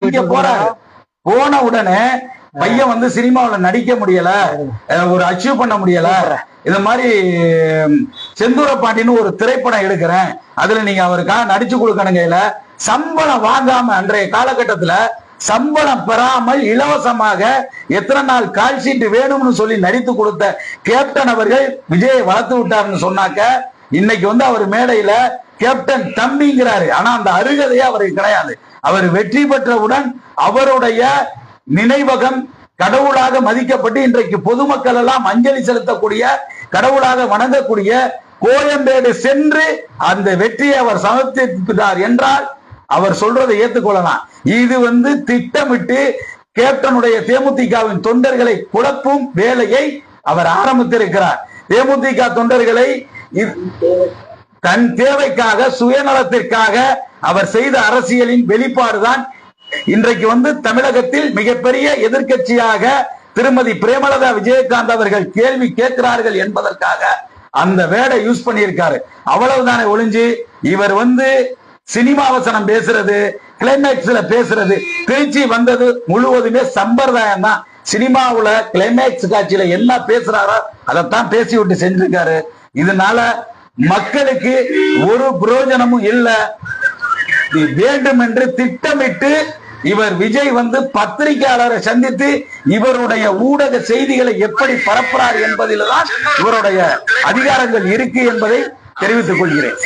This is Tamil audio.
நடிக்க போறாரு. போன உடனே பையன் வந்து சினிமாவில் நடிக்க முடியல, ஒரு அச்சீவ் பண்ண முடியல, இந்த மாதிரி செந்தூர பாண்டின்னு ஒரு திரைப்படம் எடுக்கிறேன், அதுல நீங்க அவருக்காக நடிச்சு கொடுக்கணுங்க. சம்பளம் வாங்காம அன்றைய காலகட்டத்துல சம்பளம் பெறாமல் இலவசமாக எத்தனை நாள் கால் ஷீட் வேணும்னு சொல்லி நடித்து கொடுத்த கேப்டன் அவர்கள் விஜயை வளர்த்து விட்டாருன்னு சொன்னாக்க, இன்னைக்கு வந்து அவர் மேடையில கேப்டன் தம்பிங்கிறாரு. ஆனா அந்த அருகதையே அவருக்கு கிடையாது. அவர் வெற்றி பெற்றவுடன் அவருடைய நினைவகம் கடவுளாக மதிக்கப்பட்டு இன்றைக்கு பொதுமக்கள் எல்லாம் அஞ்சலி செலுத்தக்கூடிய, கடவுளாக வணங்கக்கூடிய கோயம்பேடு சென்று அந்த வெற்றியை அவர் சமர்ப்பித்தார் என்றால் அவர் சொல்றதை ஏற்றுக்கொள்ளலாம். இது வந்து திட்டமிட்டு கேப்டனுடைய தேமுதிகவின் தொண்டர்களை குழப்பும் வேலையை அவர் ஆரம்பித்திருக்கிறார். தேமுதிக தொண்டர்களை தன் தேவைக்காக, சுயநலத்திற்காக அவர் செய்த அரசியலின் வெளிப்பாடுதான் இன்றைக்கு வந்து தமிழகத்தில் மிகப்பெரிய எதிர்கட்சியாக திருமதி பிரேமலதா விஜயகாந்த் அவர்கள் கேள்வி கேட்கிறார்கள் என்பதற்காக அந்த வேர்டை யூஸ் பண்ணியிருக்காரு. அவ்வளவுதானே ஒளிஞ்சு இவர் வந்து சினிமா வசனம் பேசுறது, கிளைமேக்ஸ்ல பேசுறது, திருச்சி வந்தது முழுவதுமே சம்பிரதாயம் தான். சினிமாவுல கிளைமேக்ஸ் காட்சியில என்ன பேசுறாரோ அதைத்தான் பேசி விட்டு செஞ்சிருக்காரு. இதனால மக்களுக்கு ஒரு பிரயோஜனமும் இல்லை. வேண்டும் என்று திட்டமிட்டு இவர் விஜய் வந்து பத்திரிகையாளரை சந்தித்து இவருடைய ஊடக செய்திகளை எப்படி பரப்புறார் என்பதில்தான் இவருடைய அதிகாரங்கள் இருக்கு என்பதை தெரிவித்துக் கொள்கிறேன்.